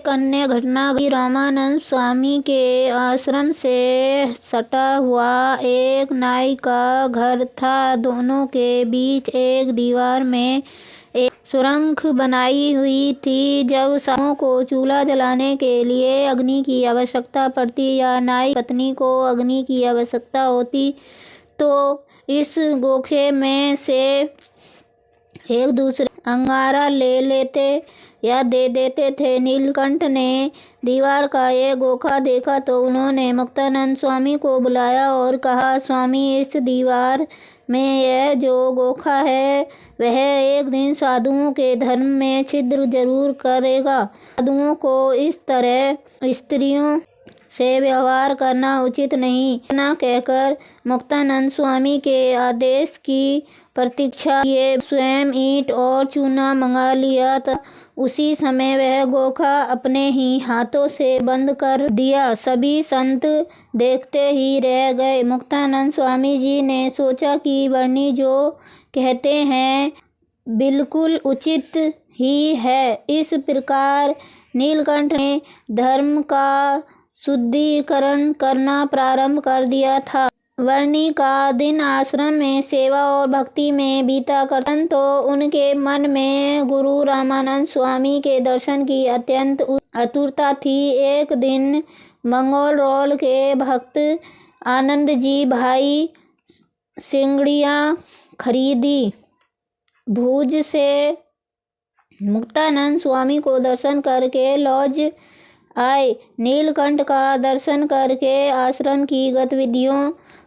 एक अन्य घटना घटी। रामानंद स्वामी के आश्रम से सटा हुआ एक नाई का घर था। दोनों के बीच एक दीवार में एक सुरंग बनाई हुई थी। जब साधुओं को चूल्हा जलाने के लिए अग्नि की आवश्यकता पड़ती या नाई पत्नी को अग्नि की आवश्यकता होती तो इस गोखे में से एक दूसरे अंगारा ले लेते या दे देते थे। नीलकंठ ने दीवार का ये गोखा देखा तो उन्होंने मुक्तानंद स्वामी को बुलाया और कहा, स्वामी, इस दीवार में यह जो गोखा है वह एक दिन साधुओं के धर्म में छिद्र जरूर करेगा। साधुओं को इस तरह स्त्रियों से व्यवहार करना उचित नहीं। इतना कहकर मुक्तानंद स्वामी के आदेश की प्रतीक्षा किए स्वयं ईंट और चूना मंगा लिया था। उसी समय वह गोखा अपने ही हाथों से बंद कर दिया। सभी संत देखते ही रह गए। मुक्तानंद स्वामी जी ने सोचा कि वर्णी जो कहते हैं बिल्कुल उचित ही है। इस प्रकार नीलकंठ ने धर्म का शुद्धिकरण करना प्रारंभ कर दिया था। वर्णी का दिन आश्रम में सेवा और भक्ति में बीता करता तो उनके मन में गुरु रामानंद स्वामी के दर्शन की अत्यंत आतुरता थी। एक दिन मंगोलरोल के भक्त आनंद जी भाई सिंगड़ियाँ खरीदी भुज से मुक्तानंद स्वामी को दर्शन करके लौट आए। नीलकंठ का दर्शन करके आश्रम की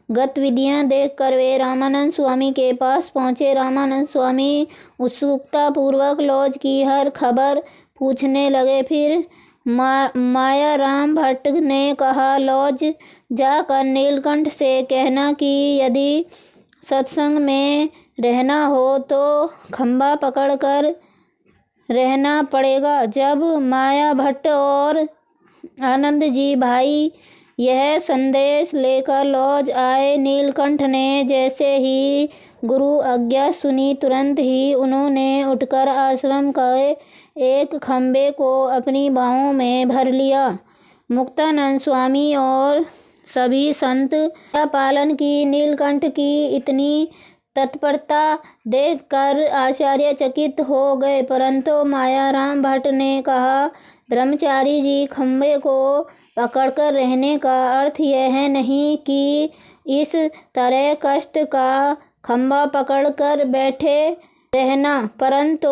गतिविधियां देखकर वे रामानंद स्वामी के पास पहुँचे। रामानंद स्वामी उत्सुकता पूर्वक लॉज की हर खबर पूछने लगे। फिर मायाराम भट्ट ने कहा, लॉज जाकर नीलकंठ से कहना कि यदि सत्संग में रहना हो तो खंबा पकड़कर रहना पड़ेगा। जब माया भट्ट और आनंद जी भाई यह संदेश लेकर लौट आए, नीलकंठ ने जैसे ही गुरु आज्ञा सुनी तुरंत ही उन्होंने उठकर आश्रम के एक खंबे को अपनी बाहों में भर लिया। मुक्तानंद स्वामी और सभी संत पालन की नीलकंठ की इतनी तत्परता देखकर आश्चर्यचकित हो गए। परंतु मायाराम भट्ट ने कहा, ब्रह्मचारी जी, खंबे को पकड़कर रहने का अर्थ यह नहीं कि इस तरह कष्ट का खंबा पकड़कर बैठे रहना, परंतु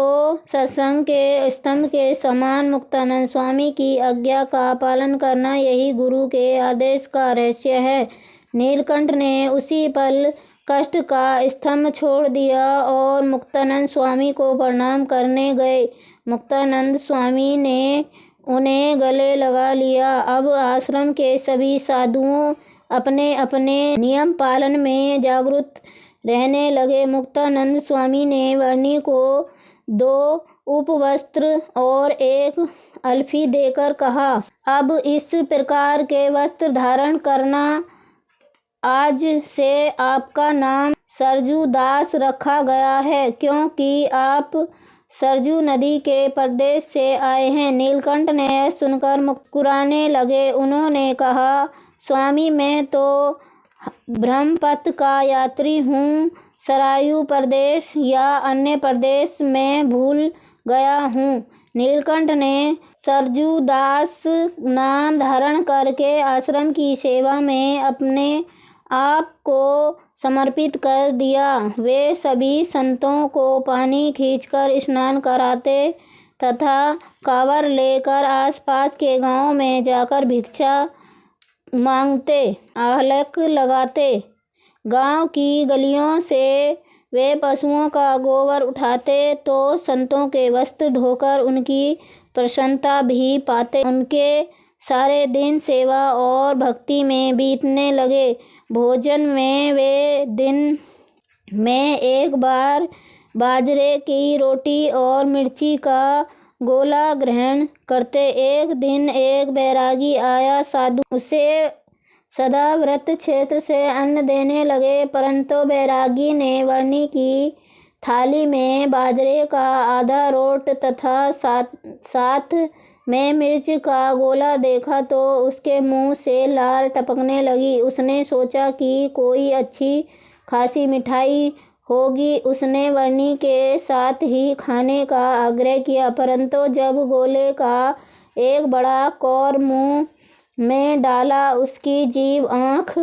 सत्संग के स्तंभ के समान मुक्तानंद स्वामी की आज्ञा का पालन करना, यही गुरु के आदेश का रहस्य है। नीलकंठ ने उसी पल कष्ट का स्तंभ छोड़ दिया और मुक्तानंद स्वामी को प्रणाम करने गए। मुक्तानंद स्वामी ने उन्हें गले लगा लिया। अब आश्रम के सभी साधुओं अपने अपने नियम पालन में जागरूक रहने लगे। मुक्तानंद स्वामी ने वर्णी को 2 उपवस्त्र और 1 अल्फी देकर कहा, अब इस प्रकार के वस्त्र धारण करना। आज से आपका नाम सरजू दास रखा गया है, क्योंकि आप सरजू नदी के प्रदेश से आए हैं। नीलकंठ ने सुनकर मुस्कुराने लगे। उन्होंने कहा, स्वामी, मैं तो ब्रह्मपथ का यात्री हूँ, सरायू प्रदेश या अन्य प्रदेश में भूल गया हूँ। नीलकंठ ने सरजू दास नाम धारण करके आश्रम की सेवा में अपने आप को समर्पित कर दिया। वे सभी संतों को पानी खींचकर स्नान कराते तथा कांवर लेकर आसपास के गांव में जाकर भिक्षा मांगते, आहलक लगाते। गांव की गलियों से वे पशुओं का गोबर उठाते तो संतों के वस्त्र धोकर उनकी प्रसन्नता भी पाते। उनके सारे दिन सेवा और भक्ति में बीतने लगे। भोजन में वे दिन में एक बार बाजरे की रोटी और मिर्ची का गोला ग्रहण करते। एक दिन एक बैरागी आया। साधु उसे सदा व्रत क्षेत्र से अन्न देने लगे, परंतु बैरागी ने वर्णी की थाली में बाजरे का आधा रोट तथा साथ में मिर्च का गोला देखा तो उसके मुंह से लार टपकने लगी। उसने सोचा कि कोई अच्छी खासी मिठाई होगी। उसने वर्णी के साथ ही खाने का आग्रह किया, परंतु जब गोले का एक बड़ा कौर मुंह में डाला, उसकी जीभ, आँख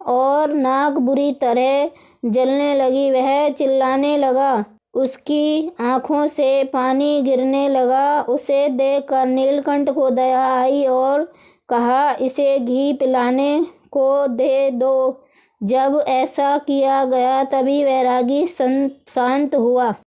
और नाक बुरी तरह जलने लगी। वह चिल्लाने लगा, उसकी आंखों से पानी गिरने लगा। उसे देखकर नीलकंठ को दया आई और कहा, इसे घी पिलाने को दे दो। जब ऐसा किया गया तभी वैरागी शांत हुआ।